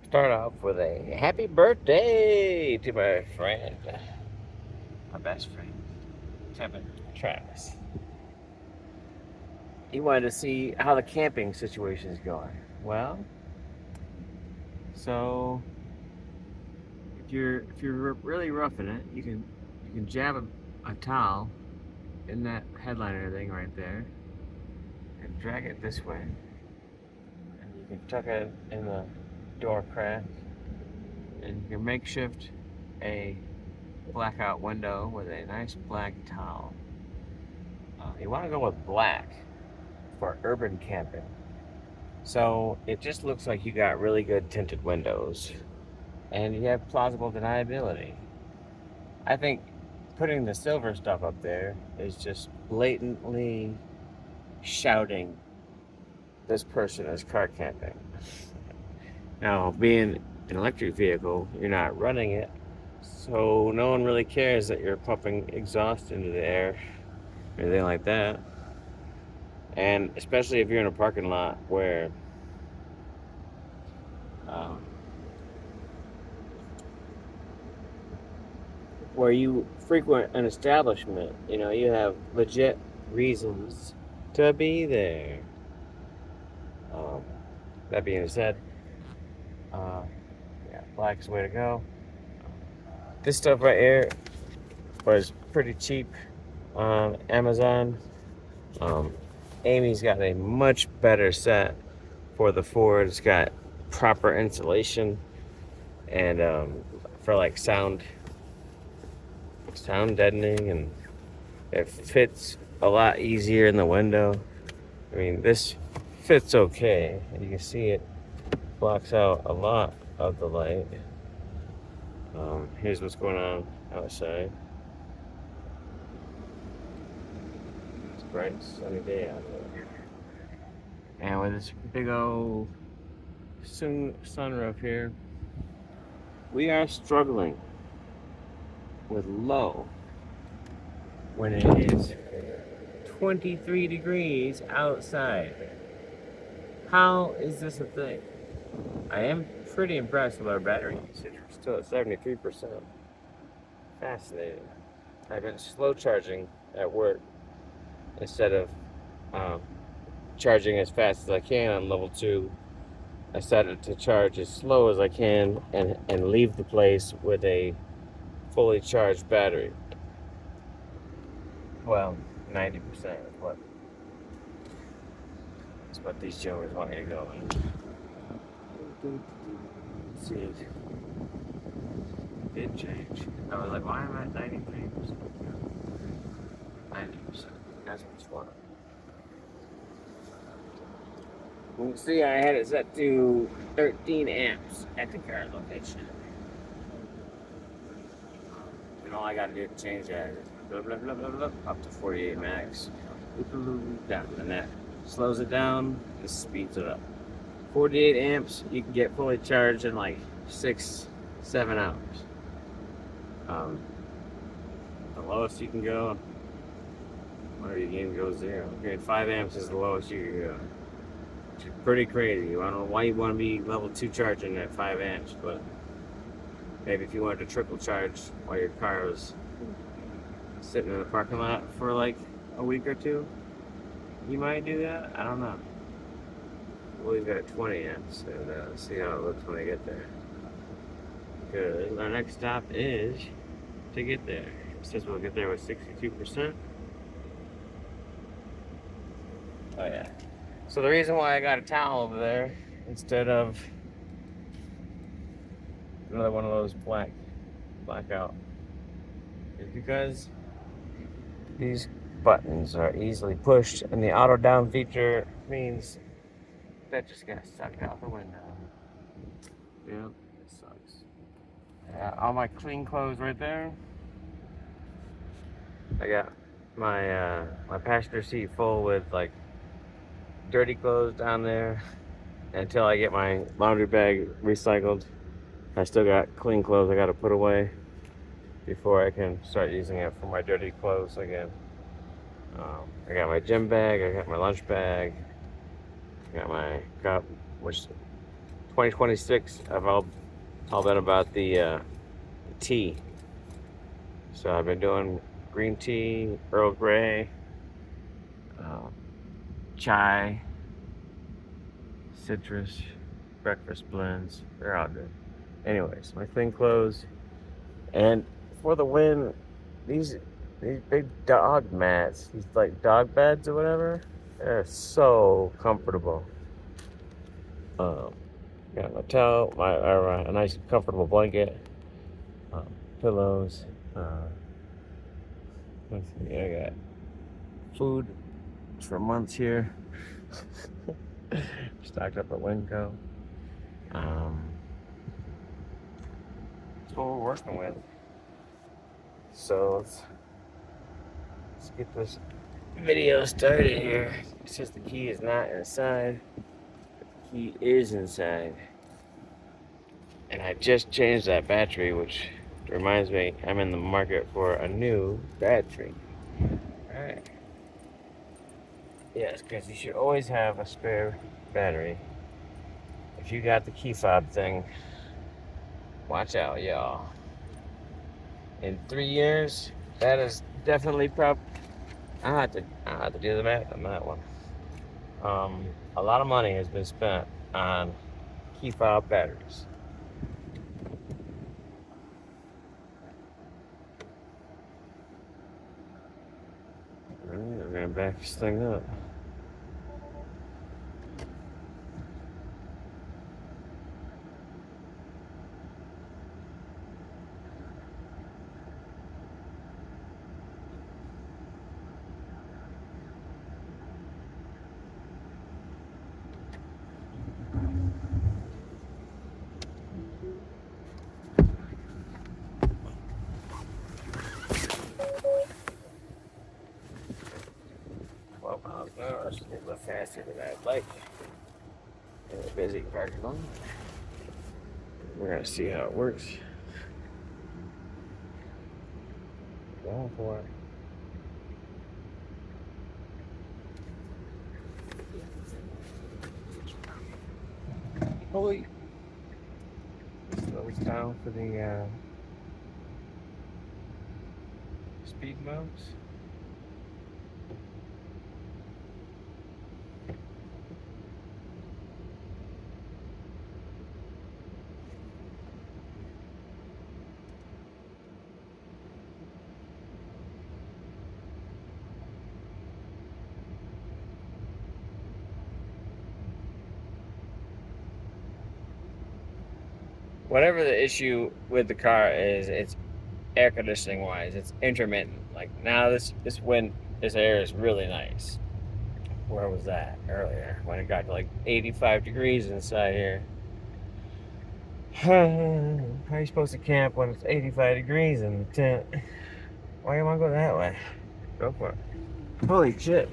Start off with a happy birthday to my friend, my best friend, Kevin Travis. He wanted to see how the camping situation is going. Well, so if you're really roughing it, you can jab a towel in that headliner thing right there and drag it this way, and you can tuck it in the door crack, and you can makeshift a blackout window with a nice black towel. You want to go with black for urban camping. So it just looks like you got really good tinted windows and you have plausible deniability. I think putting the silver stuff up there is just blatantly shouting this person is car camping. Now, being an electric vehicle, you're not running it, so no one really cares that you're pumping exhaust into the air or anything like that. And especially if you're in a parking lot um, where you frequent an establishment, you have legit reasons to be there. Um, that being said, uh, yeah, black's the way to go. This stuff right here was pretty cheap on Amazon. Um, Amy's got a much better set for the Ford. It's got proper insulation and for like sound deadening, and it fits a lot easier in the window. I mean, this fits okay, and you can see it blocks out a lot of the light. Here's what's going on outside. It's a bright sunny day out there, and with this big old sunroof here, we are struggling with low when it is 23 degrees outside. How is this a thing? I am pretty impressed with our battery usage. We're still at 73%. Fascinating. I've been slow charging at work instead of um, charging as fast as I can on level 2. I set it to charge as slow as I can and leave the place with a fully charged battery. Well, 90% is what these jokers want you to go in. Let's see, it did change. I was like, why am I at 93%? 90%. That's what's fun. You can see I had it set to 13 amps at the car location. And all I gotta do to change that is blah, blah, blah, blah, blah, up to 48 max. Down. And that slows it down, this speeds it up. 48 amps, you can get fully charged in like 6-7 hours. The lowest you can go, where your game goes 0. Okay, 5 amps is the lowest you can go. Which is pretty crazy. I don't know why you want to be level 2 charging at 5 amps, but maybe if you wanted to triple charge while your car was sitting in the parking lot for like a week or two, you might do that. I don't know. We'll leave it at 20 amps and see how it looks when I get there. Because our next stop is to get there. It says we'll get there with 62%. Oh yeah. So the reason why I got a towel over there instead of another one of those blackout is because these buttons are easily pushed, and the auto down feature means that just got sucked out the window. Yep, it sucks. All my clean clothes right there. I got my passenger seat full with like dirty clothes down there until I get my laundry bag recycled. I still got clean clothes I got to put away before I can start using it for my dirty clothes again. I got my gym bag, I got my lunch bag, I got my cup, which 2026, I've all been about the tea. So I've been doing green tea, Earl Grey, uh, chai, citrus, breakfast blends. They're all good. Anyways, my thing closed, and for the win, these big dog mats, these like dog beds or whatever, they're so comfortable. Got my towel, a nice comfortable blanket, um, pillows. Let's see, I got food for months here. Stocked up at Winco. That's what we're working with. So let's get this video started here. It says the key is not inside. The key is inside. And I just changed that battery, which reminds me I'm in the market for a new battery. Alright. Yes, because you should always have a spare battery. If you got the key fob thing, watch out, y'all. In 3 years, that is definitely I'll have to do the math on that one. A lot of money has been spent on key fob batteries. Alright, we're gonna back this thing up. Well, miles an hour, it's a little bit faster than I'd like. In a busy parking lot. We're gonna see how it works. Going for it. Holy! Slows down for the speed bumps. Whatever the issue with the car is, it's air conditioning wise, it's intermittent. Like now this air is really nice. Where was that earlier? When it got to like 85 degrees inside here. How are you supposed to camp when it's 85 degrees in the tent? Why do you want to go that way? Go for it. Holy shit.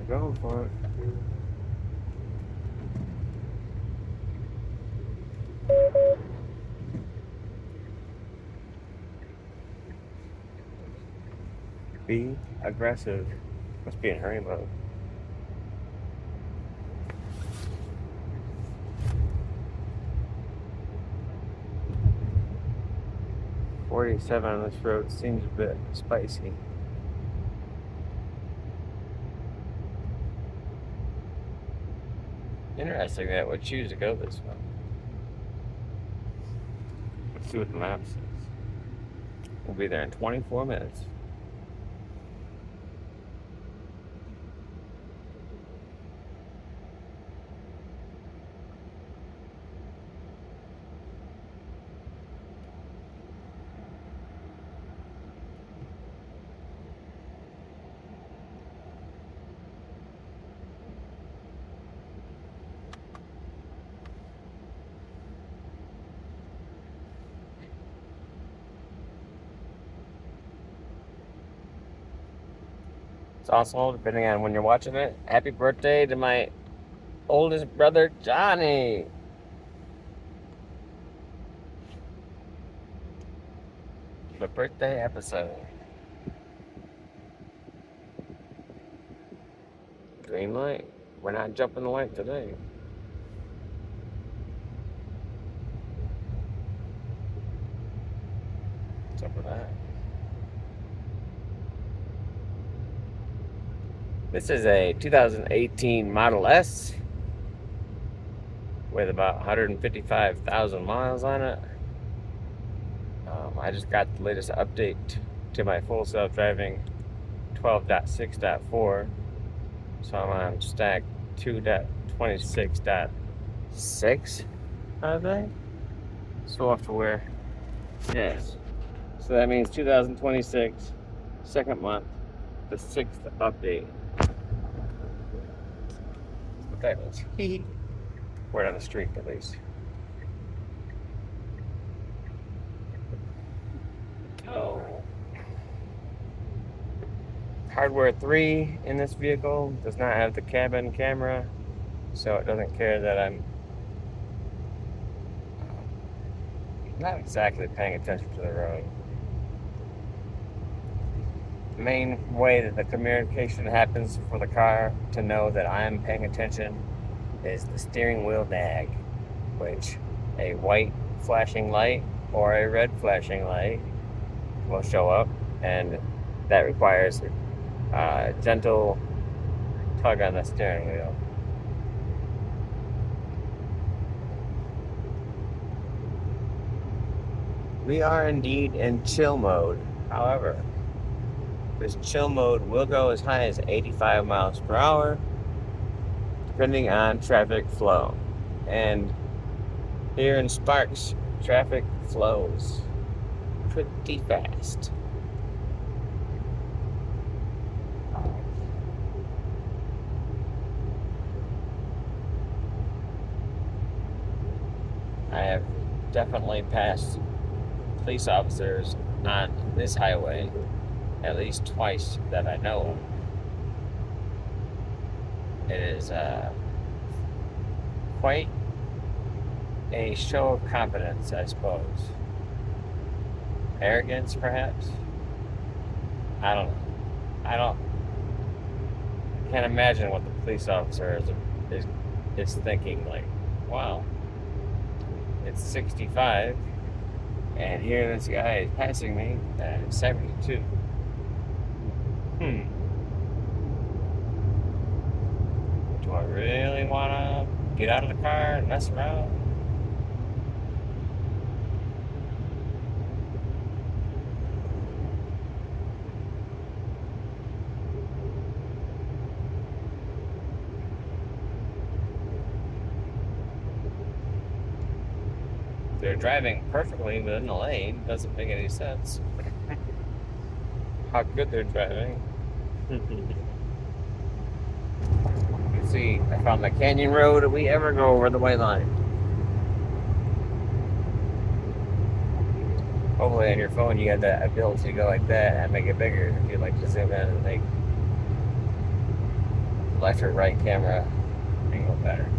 Go for it. Be aggressive. Must be in hurry mode. .47 on this road seems a bit spicy. Interesting that would choose to go this way. Let's see what the map says. We'll be there in 24 minutes. It's also, depending on when you're watching it, happy birthday to my oldest brother, Johnny. The birthday episode. Green light. We're not jumping the light today. What's up with that? This is a 2018 Model S with about 155,000 miles on it. I just got the latest update to my full self-driving 12.6.4, so I'm on stack 2.26.6, I think. Software. Yes. So that means 2026, second month, the 6th update. That's what that means. Word on the street, at least. Oh. Hardware 3 in this vehicle does not have the cabin camera, so it doesn't care that I'm not exactly paying attention to the road. The main way that the communication happens for the car to know that I'm paying attention is the steering wheel nag, which a white flashing light or a red flashing light will show up, and that requires a gentle tug on the steering wheel. We are indeed in chill mode. However, this chill mode will go as high as 85 miles per hour, depending on traffic flow. And here in Sparks, traffic flows pretty fast. I have definitely passed police officers on this highway at least twice that I know of. It is quite a show of confidence, I suppose. Arrogance, perhaps? I don't know. I can't imagine what the police officer is thinking. Like, wow, it's 65, and here this guy is passing me at 72. Do I really want to get out of the car and mess around? They're driving perfectly within the lane. Doesn't make any sense. How good they're driving. Let's see, I found the canyon road. Did we ever go over the white line? Hopefully on your phone you got that ability to go like that and make it bigger if you'd like to zoom in and make left or right camera angle better.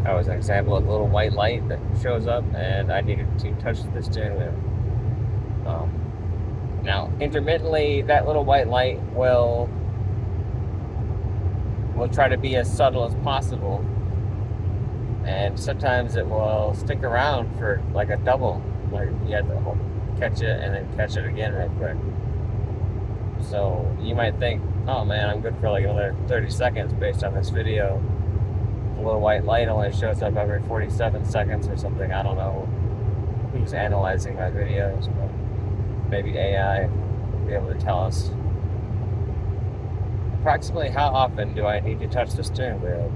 That was an example of a little white light that shows up, and I needed to touch the steering wheel. Now, intermittently, that little white light will try to be as subtle as possible, and sometimes it will stick around for like a double, like you have to catch it and then catch it again real quick. So you might think, oh man, I'm good for like another 30 seconds based on this video. A little white light only shows up every 47 seconds or something. I don't know who's analyzing my videos, but maybe AI will be able to tell us approximately how often do I need to touch the steering wheel.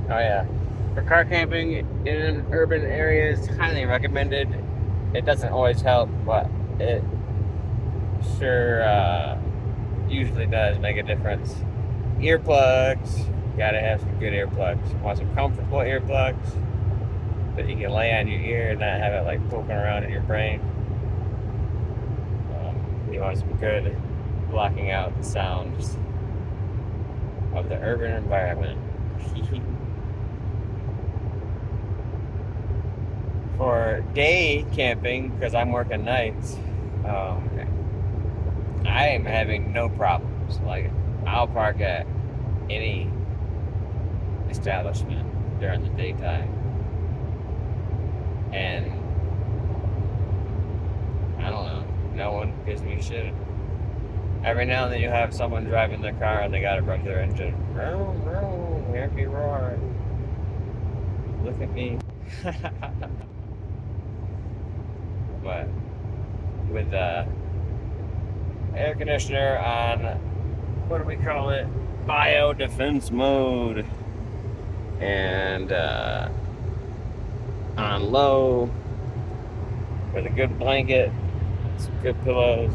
Oh yeah, for car camping in urban areas, highly recommended. It doesn't always help, but it sure usually does make a difference. earplugs. You gotta have some good earplugs. You want some comfortable earplugs that you can lay on your ear and not have it like poking around in your brain. You want some good blocking out the sounds of the urban environment. For day camping, because I'm working nights, I am having no problems. Like, I'll park at any establishment during the daytime, and I don't know, no one gives me shit. Every now and then you have someone driving their car and they gotta run their engine. Vroom, vroom, hear me roar. Look at me. But with the air conditioner on, what do we call it? Bio defense mode. And on low with a good blanket, some good pillows,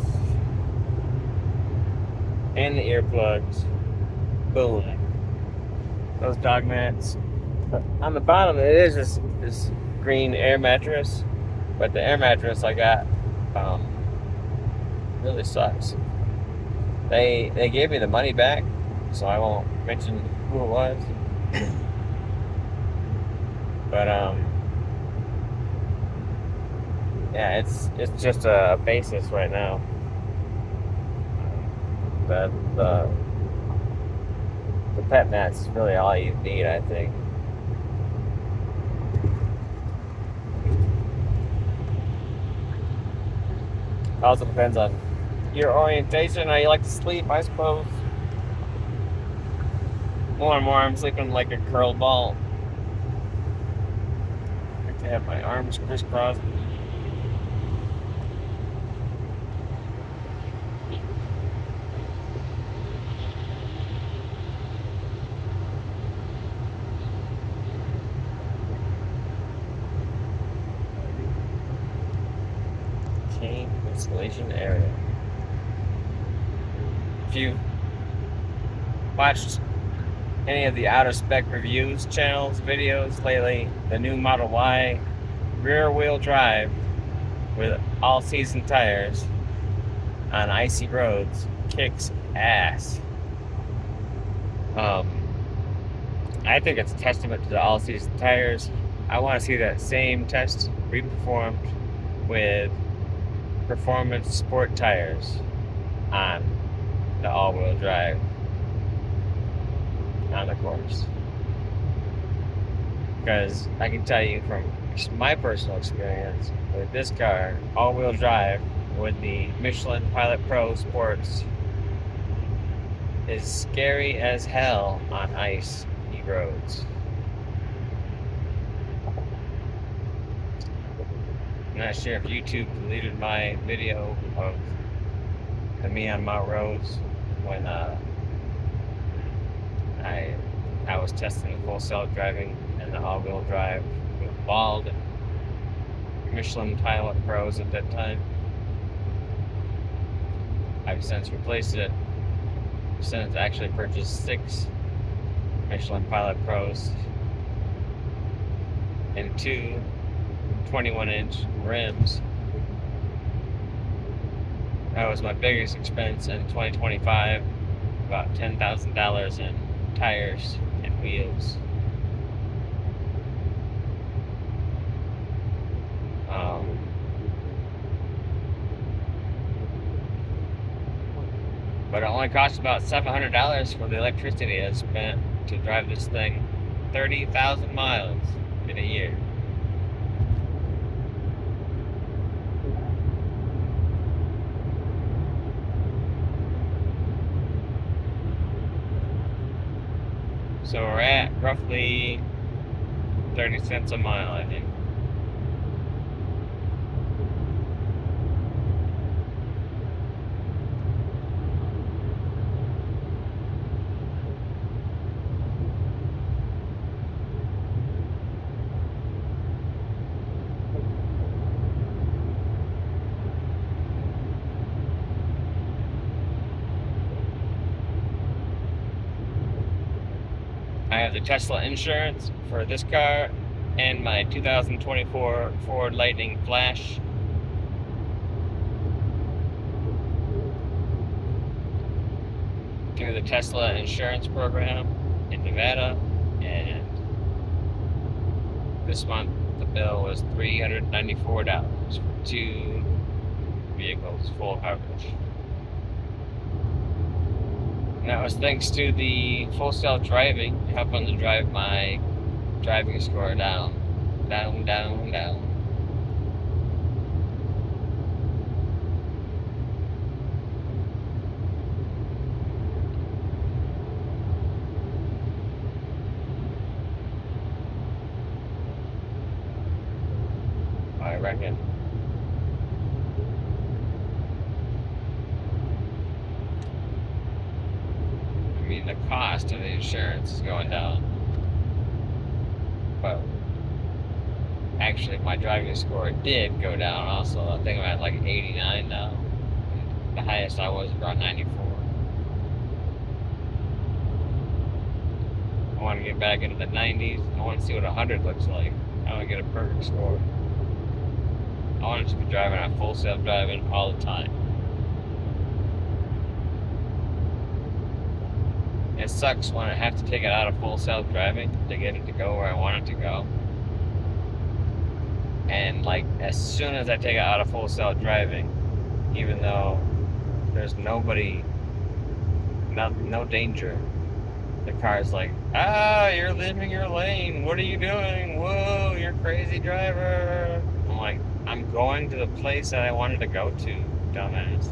and the earplugs. Boom. Those dog mats. On the bottom, it is this green air mattress, but the air mattress I got really sucks. They gave me the money back, so I won't mention who it was. But yeah, it's just a basis right now. But the pet mat's really all you need, I think. Also depends on your orientation, how you like to sleep, I suppose. More and more, I'm sleeping like a curled ball. I like to have my arms crisscrossed. Installation area. If you watched any of the out of spec reviews channels videos lately, the new Model Y rear wheel drive with all season tires on icy roads kicks ass. I think it's a testament to the all season tires. I want to see that same test reperformed with performance sport tires on the all-wheel drive on the course, because I can tell you from my personal experience with this car, all-wheel drive with the Michelin Pilot Pro Sports is scary as hell on icy roads. I'm not sure if YouTube deleted my video of me on my roads when I was testing full self-driving and the all-wheel drive with bald Michelin Pilot Pros at that time. I've since replaced it. I've since actually purchased 6 Michelin Pilot Pros and 2 21-inch rims. That was my biggest expense in 2025, about $10,000 in tires and wheels. But it only cost about $700 for the electricity I spent to drive this thing 30,000 miles in a year. So we're at roughly 30 cents a mile, I think. I have the Tesla insurance for this car and my 2024 Ford Lightning Flash. Through the Tesla insurance program in Nevada, and this month the bill was $394 for 2 vehicles, full coverage. And that was thanks to the full self driving, helping to drive my driving score down. Down, down, down. I reckon. I mean, the cost of the insurance is going down. But actually, my driving score did go down also. I think I'm at like 89 now. The highest I was around 94. I want to get back into the 90s. I want to see what 100 looks like. I want to get a perfect score. I want to be driving on full self-driving all the time. It sucks when I have to take it out of full self-driving to get it to go where I want it to go. And like, as soon as I take it out of full self-driving, even though there's nobody, no danger, the car's like, you're leaving your lane. What are you doing? Whoa, you're a crazy driver. I'm like, I'm going to the place that I wanted to go to, dumbass.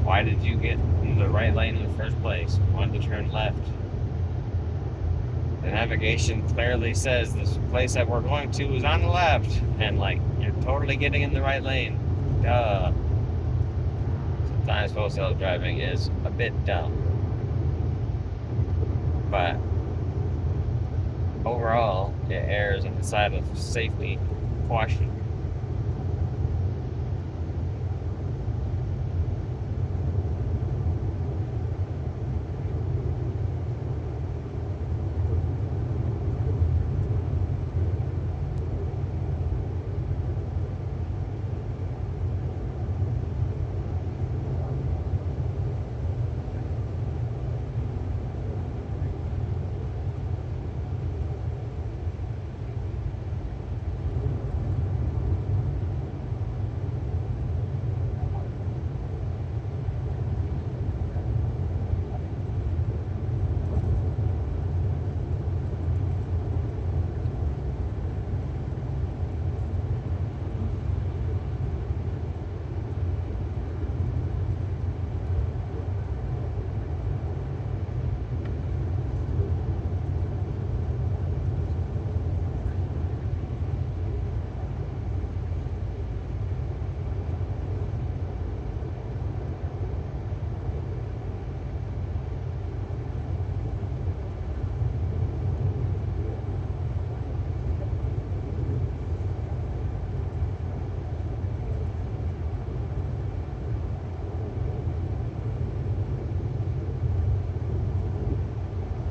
Why did you get in the right lane in the first place? You wanted to turn left. The navigation clearly says this place that we're going to is on the left. And like, you're totally getting in the right lane. Duh. Sometimes full self-driving is a bit dumb. But overall, it errs on the side of safety caution.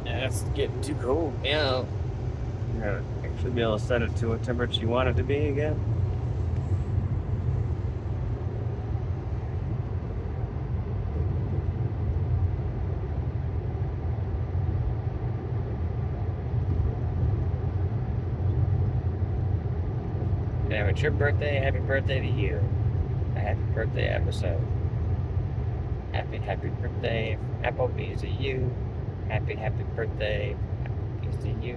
It's getting too cold now. You're gonna actually be able to set it to what temperature you want it to be again. And it's your birthday, happy birthday to you. A happy birthday episode. Happy birthday, Applebee's to you. Happy birthday, Applebee's to you.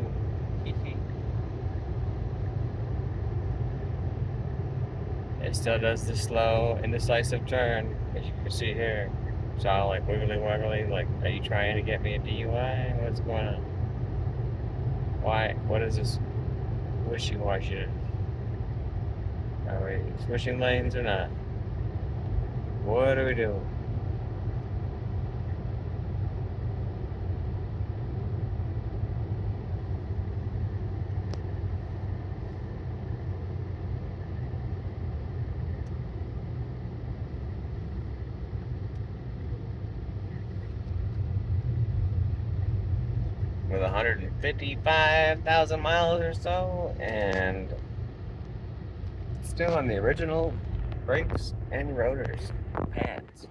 It still does the slow, indecisive turn, as you can see here. It's all like wiggly woggly, like, are you trying to get me a DUI? What's going on? Why? What is this wishy-washy? Are we switching lanes or not? What are we doing? with 155,000 miles or so, and still on the original brakes and rotors pads.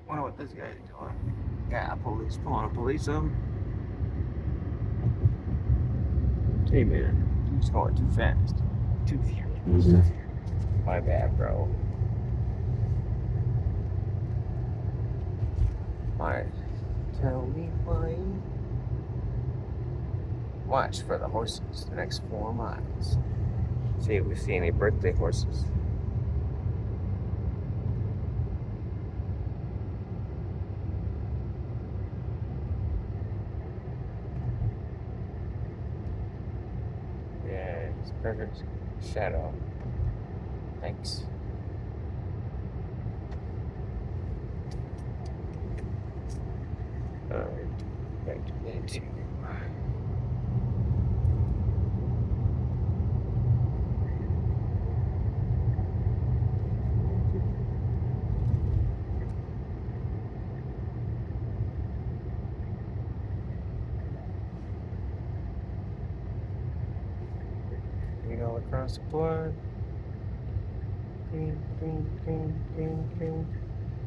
Wonder what this guy's doing. Got a police pulling a police over. Hey man, he's going too fast. Too furious. My bad, bro. Alright. Tell me why. Watch for the horses the next 4 miles. See if we see any birthday horses. Yeah, it's perfect shadow. Thanks. Alright, back to day 2. All across the board. Green, green, green, green, green.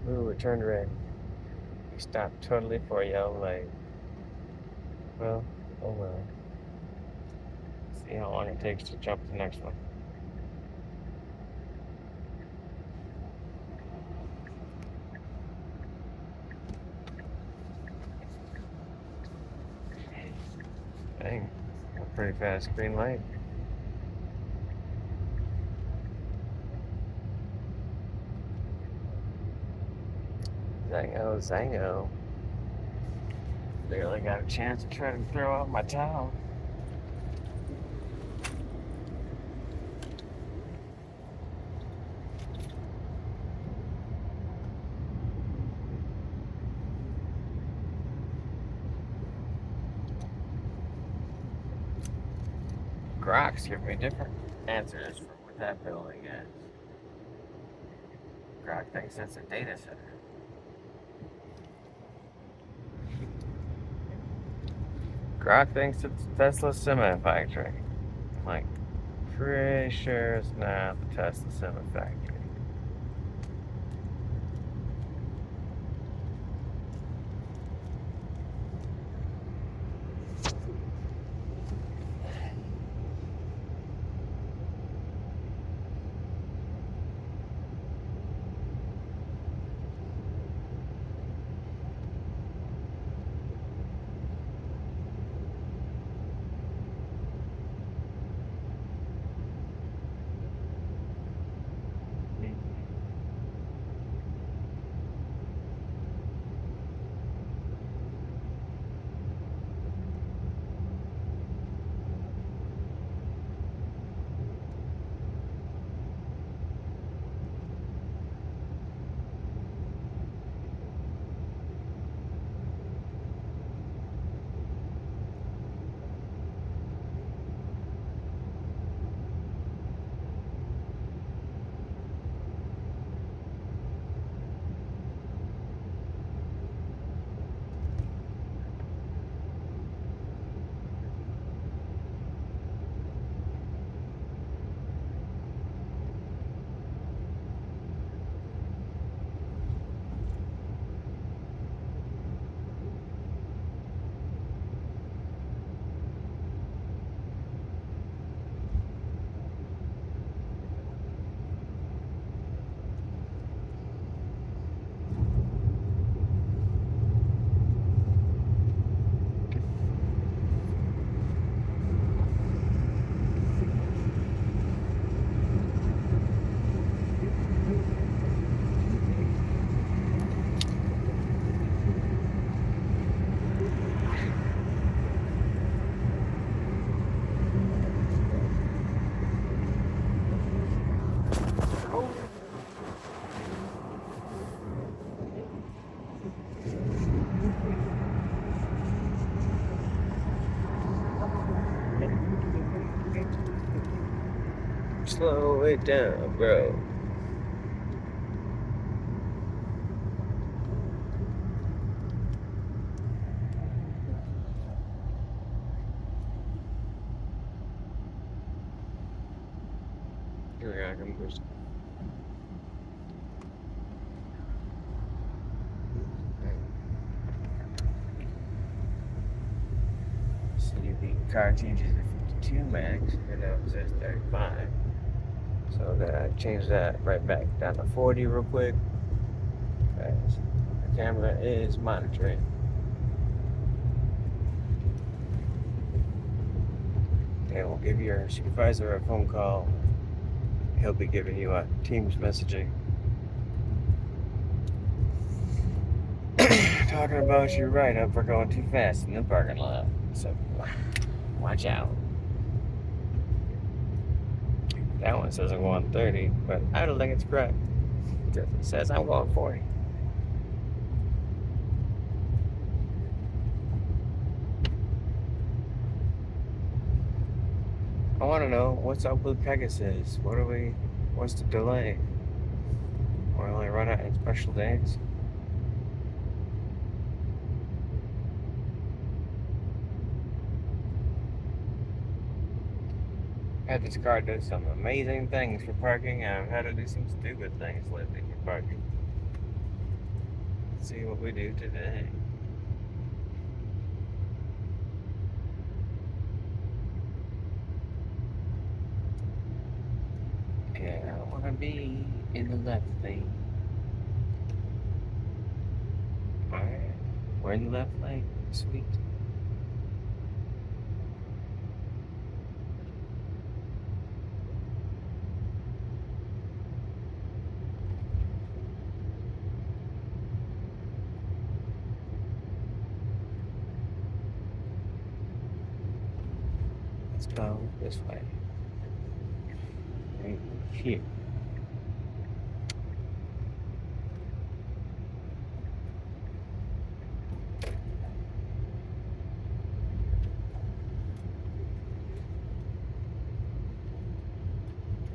Ooh, it turned red. We stopped totally for a yellow light. Well, oh well. See how long it takes to jump to the next one. Dang, a pretty fast green light. Zango, Zango. Barely got a chance to try to throw out my towel. Grok's give me different answers for what that building is. Grok thinks that's a data center. Grok thinks it's a Tesla semi factory. I'm like, pretty sure it's not the Tesla semi factory. Slow it down, bro. we're gonna come push. See, the car changes to 52 max, and now it says 35. So I'm gonna change that right back down to 40 real quick. As the camera is monitoring. And we'll give your supervisor a phone call. He'll be giving you a Teams messaging. Talking about your write-up for going too fast in the parking lot. So, watch out. That one says I'm going 30, but I don't think it's correct. Because it says I'm going 40. I want to know what's up with Pegasus. What's the delay? We only run out on special days. I had this car do some amazing things for parking. I've had to do some stupid things lately for parking. Let's see what we do today. Yeah, I want to be in the left lane. Alright, we're in the left lane. Sweet. Let's go this way. Right here.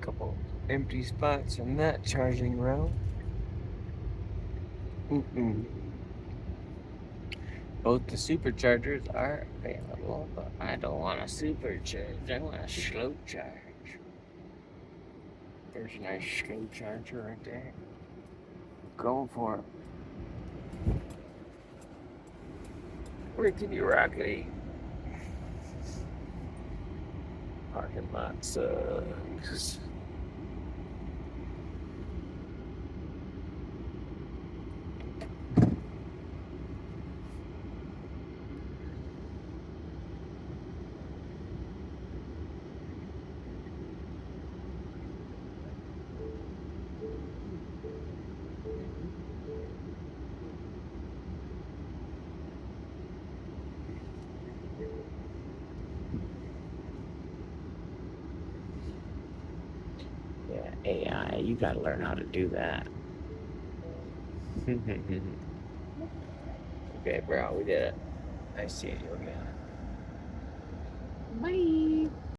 Couple empty spots in that charging row. Both the superchargers are available, but I don't want a supercharge. I want a slow charge. There's a nice slow charger right there. Going for it. Rickety Rockety. Parking lot sucks. Yeah, AI, you gotta learn how to do that. Okay, bro, we did it. Nice seeing you again. Bye.